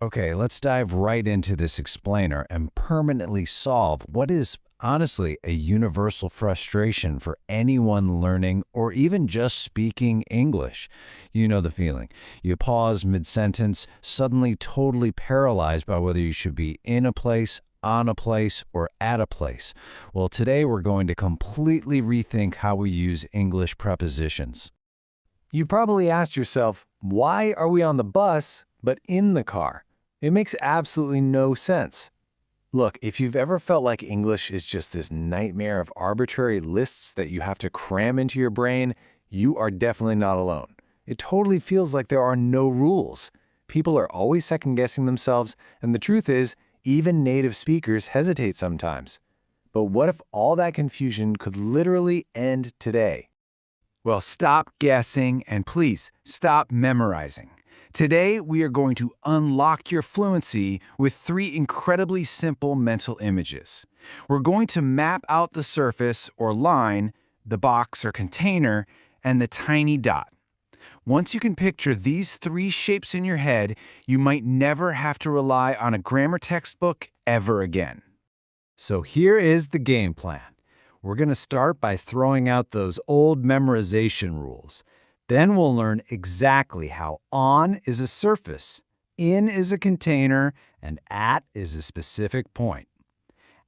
Okay, let's dive right into this explainer and permanently solve what is honestly a universal frustration for anyone learning or even just speaking English. You know the feeling. You pause mid-sentence, suddenly totally paralyzed by whether you should be in a place, on a place, or at a place. Well, today we're going to completely rethink how we use English prepositions. You probably asked yourself, why are we on the bus but in the car? It makes absolutely no sense. Look, if you've ever felt like English is just this nightmare of arbitrary lists that you have to cram into your brain, you are definitely not alone. It totally feels like there are no rules. People are always second-guessing themselves, and the truth is, even native speakers hesitate sometimes. But what if all that confusion could literally end today? Well, stop guessing and please stop memorizing. Today, we are going to unlock your fluency with 3 incredibly simple mental images. We're going to map out the surface or line, the box or container, and the tiny dot. Once you can picture these 3 shapes in your head, you might never have to rely on a grammar textbook ever again. So here is the game plan. We're going to start by throwing out those old memorization rules. Then we'll learn exactly how on is a surface, in is a container, and at is a specific point.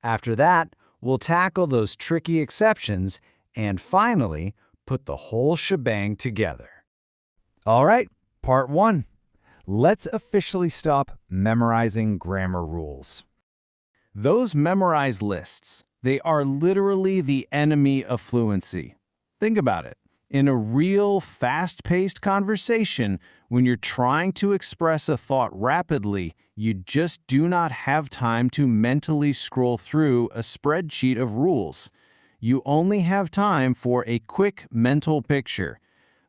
After that, we'll tackle those tricky exceptions and finally put the whole shebang together. All right, part 1. Let's officially stop memorizing grammar rules. Those memorized lists, they are literally the enemy of fluency. Think about it. In a real, fast-paced conversation, when you're trying to express a thought rapidly, you just do not have time to mentally scroll through a spreadsheet of rules. You only have time for a quick mental picture.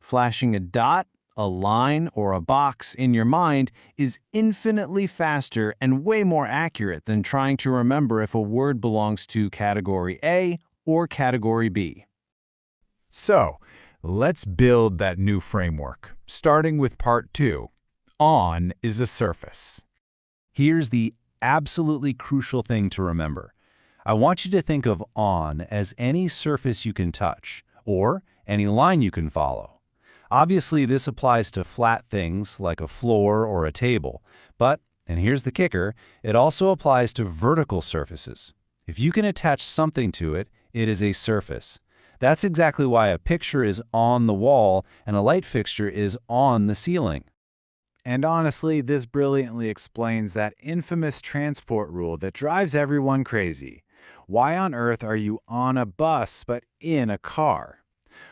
Flashing a dot, a line, or a box in your mind is infinitely faster and way more accurate than trying to remember if a word belongs to category A or category B. So, let's build that new framework, starting with part 2. On is a surface. Here's the absolutely crucial thing to remember. I want you to think of on as any surface you can touch, or any line you can follow. Obviously, this applies to flat things like a floor or a table, but, and here's the kicker, it also applies to vertical surfaces. If you can attach something to it, it is a surface. That's exactly why a picture is on the wall and a light fixture is on the ceiling. And honestly, this brilliantly explains that infamous transport rule that drives everyone crazy. Why on earth are you on a bus but in a car?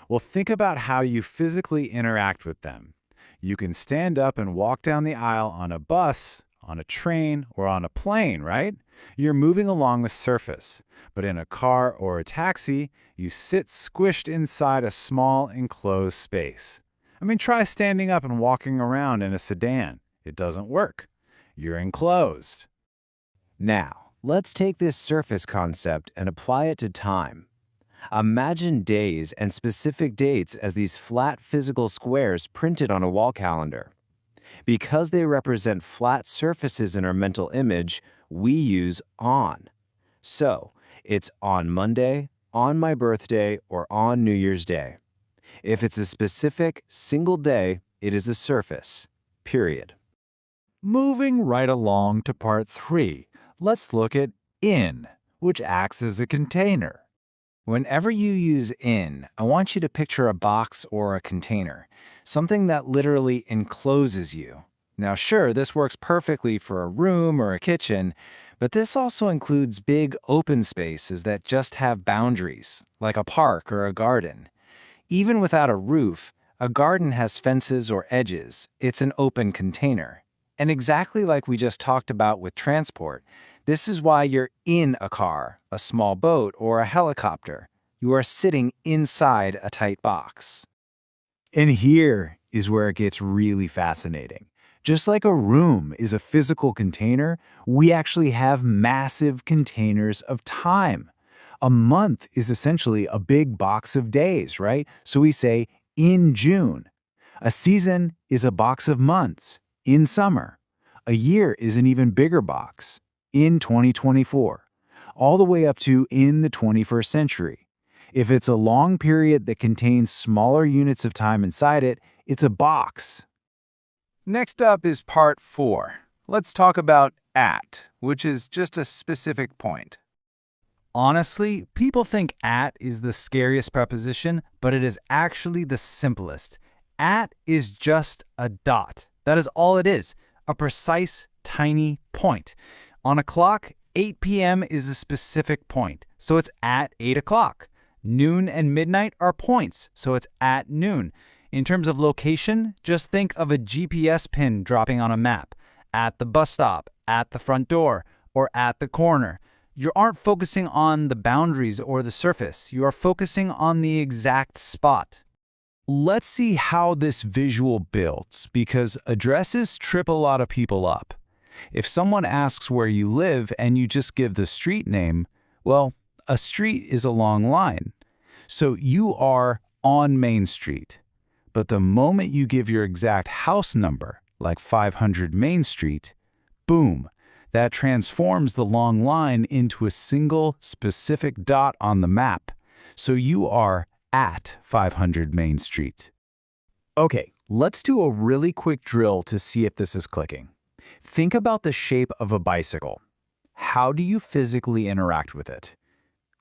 Well, think about how you physically interact with them. You can stand up and walk down the aisle on a bus, on a train, or on a plane, right? You're moving along a surface. But in a car or a taxi, you sit squished inside a small enclosed space. I mean, try standing up and walking around in a sedan. It doesn't work. You're enclosed. Now, let's take this surface concept and apply it to time. Imagine days and specific dates as these flat physical squares printed on a wall calendar. Because they represent flat surfaces in our mental image, we use on. So, it's on Monday, on my birthday, or on New Year's Day. If it's a specific, single day, it is a surface, period. Moving right along to part 3, let's look at in, which acts as a container. Whenever you use in, I want you to picture a box or a container, something that literally encloses you. Now sure, this works perfectly for a room or a kitchen, but this also includes big open spaces that just have boundaries, like a park or a garden. Even without a roof, a garden has fences or edges. It's an open container. And exactly like we just talked about with transport, this is why you're in a car, a small boat, or a helicopter. You are sitting inside a tight box. And here is where it gets really fascinating. Just like a room is a physical container, we actually have massive containers of time. A month is essentially a big box of days, right? So we say in June. A season is a box of months in summer. A year is an even bigger box, in 2024, all the way up to in the 21st century. If it's a long period that contains smaller units of time inside it, it's a box. Next up is part 4. Let's talk about at, which is just a specific point. Honestly, people think at is the scariest preposition, but it is actually the simplest. At is just a dot. That is all it is, a precise, tiny point. On a clock, 8 p.m. is a specific point, so it's at 8 o'clock. Noon and midnight are points, so it's at noon. In terms of location, just think of a GPS pin dropping on a map, at the bus stop, at the front door, or at the corner. You aren't focusing on the boundaries or the surface. You are focusing on the exact spot. Let's see how this visual builds, because addresses trip a lot of people up. If someone asks where you live and you just give the street name, well, a street is a long line. So you are on Main Street. But the moment you give your exact house number, like 500 Main Street, boom, that transforms the long line into a single specific dot on the map. So you are at 500 Main Street. Okay, let's do a really quick drill to see if this is clicking. Think about the shape of a bicycle. How do you physically interact with it?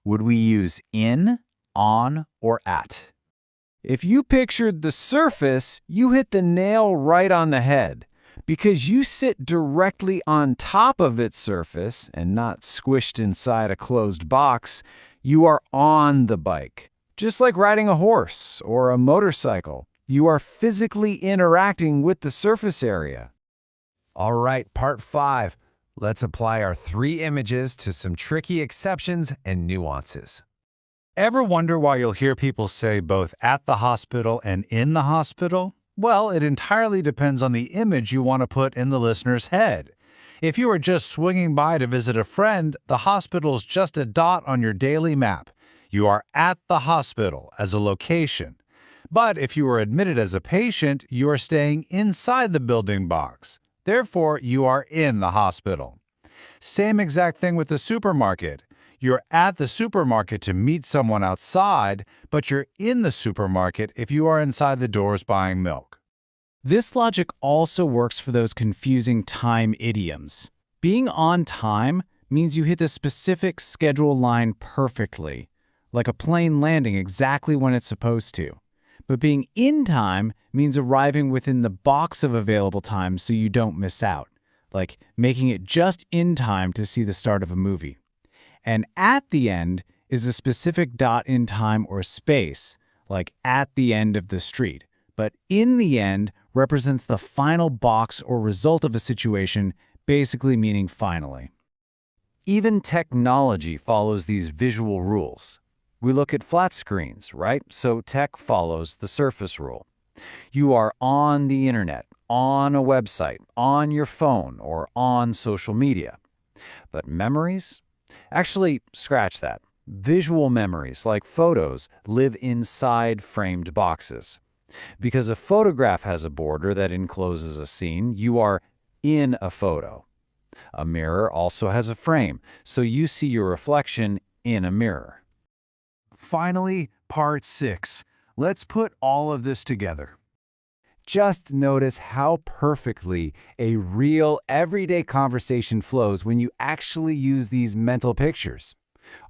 Would we use in, on, or at? If you pictured the surface, you hit the nail right on the head. Because you sit directly on top of its surface and not squished inside a closed box, you are on the bike. Just like riding a horse or a motorcycle, you are physically interacting with the surface area. All right, part 5. Let's apply our 3 images to some tricky exceptions and nuances. Ever wonder why you'll hear people say both at the hospital and in the hospital? Well, it entirely depends on the image you want to put in the listener's head. If you are just swinging by to visit a friend, the hospital's just a dot on your daily map. You are at the hospital as a location. But if you are admitted as a patient, you are staying inside the building box. Therefore, you are in the hospital. Same exact thing with the supermarket. You're at the supermarket to meet someone outside, but you're in the supermarket if you are inside the doors buying milk. This logic also works for those confusing time idioms. Being on time means you hit the specific schedule line perfectly, like a plane landing exactly when it's supposed to. But being in time means arriving within the box of available time so you don't miss out, like making it just in time to see the start of a movie. And at the end is a specific dot in time or space, like at the end of the street. But in the end represents the final box or result of a situation, basically meaning finally. Even technology follows these visual rules. We look at flat screens, right? So tech follows the surface rule. You are on the internet, on a website, on your phone, or on social media. But memories? Actually, scratch that. Visual memories, like photos, live inside framed boxes. Because a photograph has a border that encloses a scene, you are in a photo. A mirror also has a frame, so you see your reflection in a mirror. Finally, part 6. Let's put all of this together. Just notice how perfectly a real, everyday conversation flows when you actually use these mental pictures.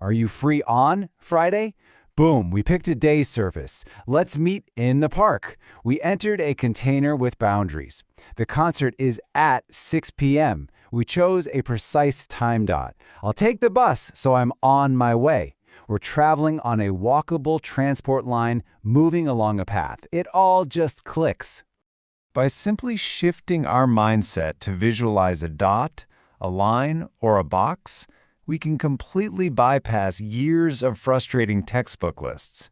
Are you free on Friday? Boom, we picked a day service. Let's meet in the park. We entered a container with boundaries. The concert is at 6 p.m. We chose a precise time dot. I'll take the bus, so I'm on my way. We're traveling on a walkable transport line, moving along a path. It all just clicks. By simply shifting our mindset to visualize a dot, a line, or a box, we can completely bypass years of frustrating textbook lists.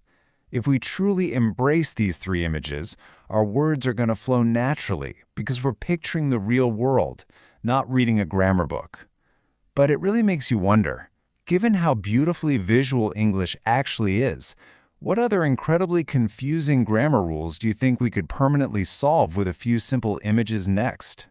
If we truly embrace these 3 images, our words are going to flow naturally because we're picturing the real world, not reading a grammar book. But it really makes you wonder, given how beautifully visual English actually is, what other incredibly confusing grammar rules do you think we could permanently solve with a few simple images next?